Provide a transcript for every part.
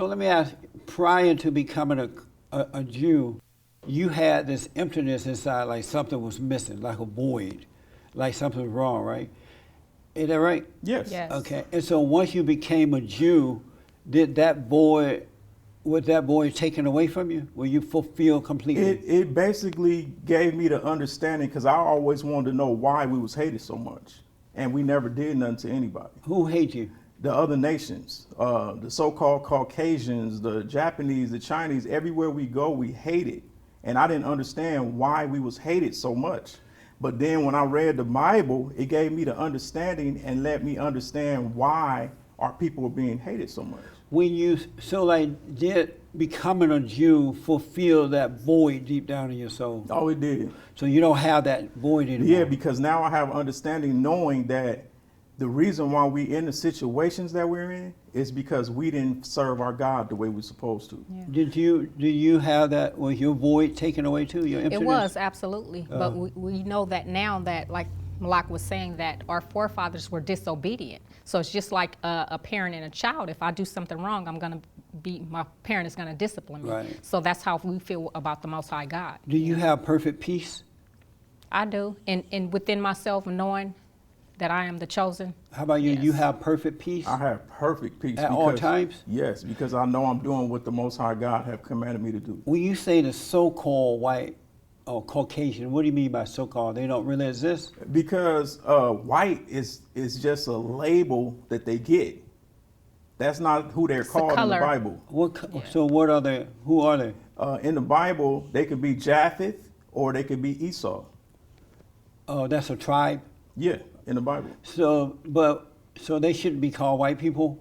So let me ask, prior to becoming a Jew, you had this emptiness inside, like something was missing, like a void, like something was wrong, right? Is that right? Yes. Yes. Okay. And so once you became a Jew, was that void taken away from you? Were you fulfilled completely? It basically gave me the understanding, because I always wanted to know why we was hated so much. And we never did nothing to anybody. Who hate you? The other nations, the so-called Caucasians, the Japanese, the Chinese, everywhere we go, we hate it. And I didn't understand why we was hated so much. But then when I read the Bible, it gave me the understanding and let me understand why our people were being hated so much. When you, so like, did becoming a Jew fulfill that void deep down in your soul? Oh, it did. So you don't have that void anymore? Yeah, because now I have understanding, knowing that the reason why we in the situations that we're in is because we didn't serve our God the way we're supposed to. Yeah. Do you have that, was your void taken away too, your emptiness? It was, absolutely. But we know that now that, like Malak was saying, that our forefathers were disobedient. So it's just like a parent and a child. If I do something wrong, my parent is going to discipline me. Right. So that's how we feel about the Most High God. Do you have perfect peace? I do. And within myself, knowing that I am the chosen. How about you? Yes. You have perfect peace? I have perfect peace. At all times? Yes, because I know I'm doing what the Most High God have commanded me to do. When you say the so-called white or Caucasian, what do you mean by so-called? They don't really exist? Because white is just a label that they get. That's not who they're called in the color. Bible. So what are they? Who are they? In the Bible, they could be Japheth or they could be Esau. Oh, that's a tribe? Yeah, in the Bible. So they shouldn't be called white people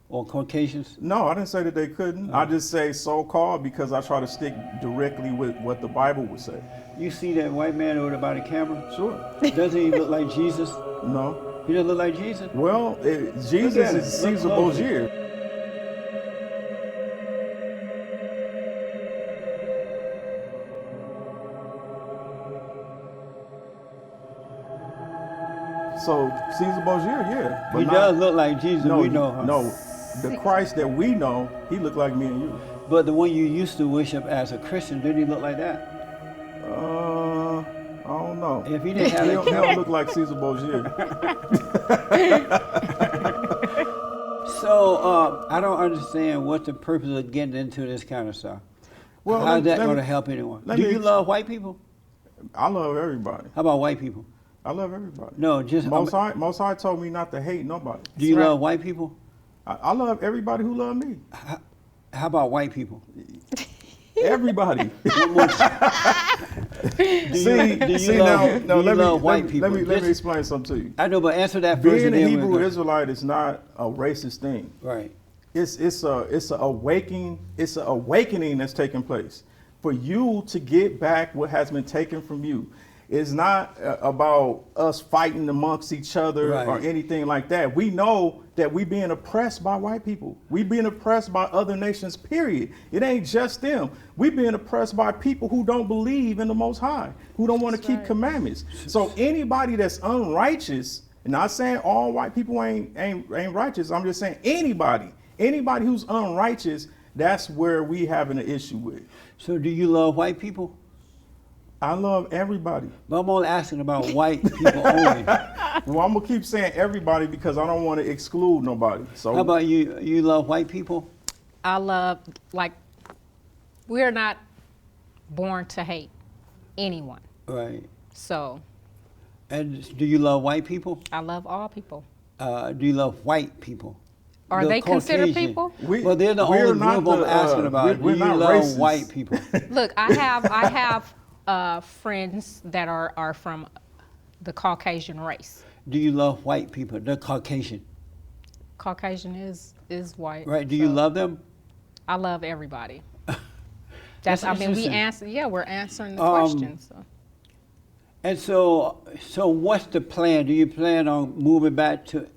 or Caucasians? No, I didn't say that they couldn't. I just say so-called because I try to stick directly with what the Bible would say. You see that white man over there by the camera? Sure. Doesn't he look like Jesus? No. He doesn't look like Jesus? Well, Jesus is Caesar Borgia. So Caesar Borgia, yeah. He does look like Jesus, No, we know. Huh? no, the Christ that we know, he looked like me and you. But the one you used to worship as a Christian, didn't he look like that? I don't know. If he didn't have He that don't look like Caesar Borgia. So I don't understand what's the purpose of getting into this kind of stuff. Well, how's that going to help anyone? Do you love white people? I love everybody. How about white people? I love everybody. No, just Most High told me not to hate nobody. Do you love white people? I love everybody who love me. How about white people? Everybody. Do you love white people? Let me explain something to you. I know, but answer that first. Being a Hebrew Israelite is not a racist thing. Right. It's a awakening. It's an awakening that's taking place for you to get back what has been taken from you. It's not about us fighting amongst each other or anything like that. We know that we being oppressed by white people. We being oppressed by other nations, period. It ain't just them. We being oppressed by people who don't believe in the Most High, who don't want to keep commandments. So anybody that's unrighteous, and not saying all white people ain't righteous, I'm just saying anybody who's unrighteous, that's where we having an issue with. So do you love white people? I love everybody. But I'm only asking about white people only. Well, I'm gonna keep saying everybody because I don't want to exclude nobody. So how about you? You love white people? I love, we're not born to hate anyone. Right. So. And do you love white people? I love all people. Do you love white people? Are they considered people? Well, they're the only group I'm asking about. Do you love racist. White people? Look, I have friends that are from the Caucasian race. Do you love white people? The Caucasian. Caucasian is white. Right. Do you love them? I love everybody. We're answering the question. So. And so what's the plan? Do you plan on moving back to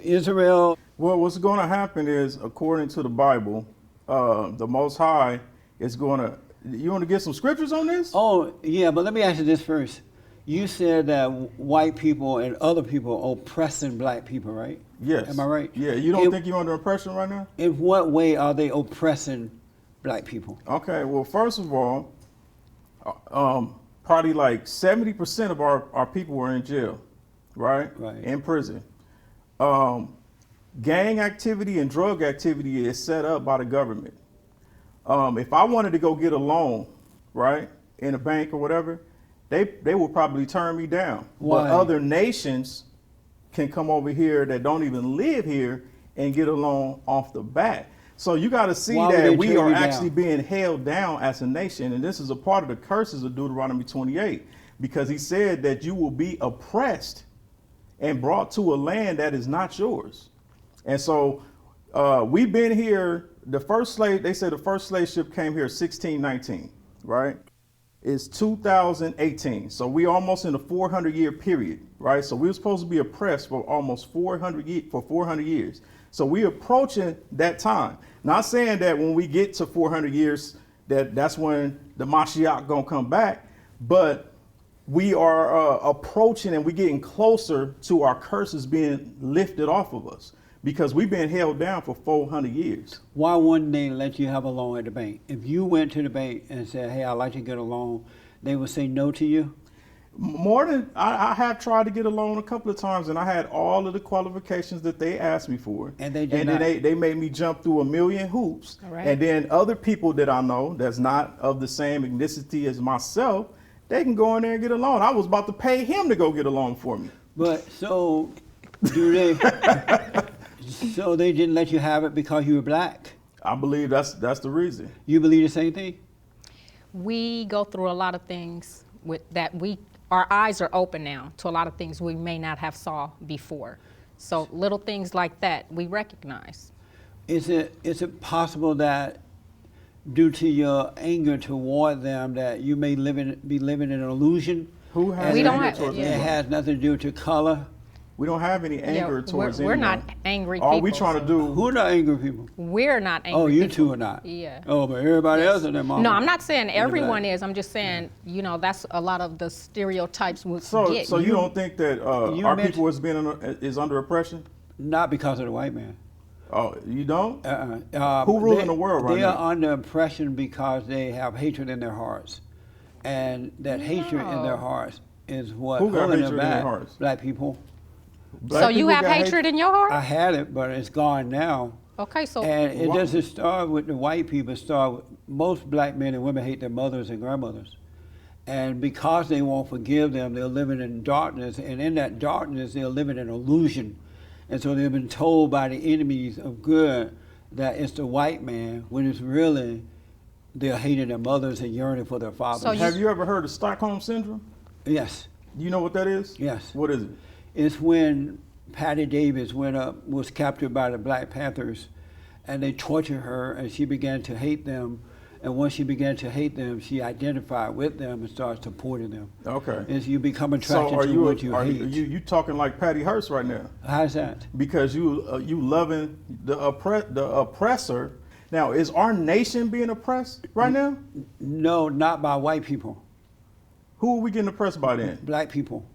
Israel? Well, what's going to happen is, according to the Bible, the Most High is going to. You want to get some scriptures on this? Oh yeah, but let me ask you this first. You said that white people and other people are oppressing black people, right? Yes. Am I right? Yeah. You don't think you're under oppression right now? In what way are they oppressing black people? Okay. Well, first of all, probably like 70% of our people were in jail, right? Right. In prison. Gang activity and drug activity is set up by the government. If I wanted to go get a loan, right, in a bank or whatever, they will probably turn me down. Why? But other nations can come over here that don't even live here and get a loan off the bat. So you got to see Why would they that we turn are you actually down? being held down as a nation. And this is a part of the curses of Deuteronomy 28, because he said that you will be oppressed and brought to a land that is not yours. And so we've been here, the first slave, they said the first slave ship came here 1619, right? It's 2018. So we almost in a 400-year period, right? So we were supposed to be oppressed for almost 400 years. So we're approaching that time. Not saying that when we get to 400 years, that's when the Mashiach gonna come back, but we are approaching and we're getting closer to our curses being lifted off of us, because we've been held down for 400 years. Why wouldn't they let you have a loan at the bank? If you went to the bank and said, hey, I'd like to get a loan, they would say no to you? More than I have tried to get a loan a couple of times, and I had all of the qualifications that they asked me for. And they did and not. then they made me jump through a million hoops. All right. And then other people that I know that's not of the same ethnicity as myself, they can go in there and get a loan. I was about to pay him to go get a loan for me. But so do they? So they didn't let you have it because you were black? I believe that's the reason. You believe the same thing? We go through a lot of things with that our eyes are open now to a lot of things we may not have saw before. So little things like that we recognize. Is it possible that due to your anger toward them that you may be living in an illusion? Who has We don't anger have- towards yeah. It anyone? has nothing to do with your color. We don't have any anger towards we're anyone. not angry All we people, trying to so- do. Who are the angry people? We're not angry. Oh, you people. two are not. Yeah. Oh, but everybody else in their mama. No, I'm not saying everyone black. is. I'm just saying, that's a lot of the stereotypes we So get. you don't think that you our mentioned- people is under oppression? Not because of the white man. Oh, you don't? Who Who ruling the world right They now? are under oppression because they have hatred in their hearts. And that hatred in their hearts is what Who got holding hatred them in their back. hearts? Black people. Black So you people have got hatred in your heart? I had it, but it's gone now. Okay, so And it Why? doesn't start with the white people. It start with most black men and women hate their mothers and grandmothers. And because they won't forgive them, they're living in darkness. And in that darkness, they're living in illusion. And so they've been told by the enemies of good that it's the white man, when it's really they're hating their mothers and yearning for their fathers. So Have you ever heard of Stockholm Syndrome? Yes, You know what that is? yes. What is it? It's when Patty Davis was captured by the Black Panthers, and they tortured her, and she began to hate them. And once she began to hate them, she identified with them and started supporting them. Okay. As you become So attracted are to you what you are hate. you talking like Patty Hearst right now? How's that? Because you loving the oppressor. Now, is our nation being oppressed right now? No, not by white people. Who are we getting oppressed by then? Black people.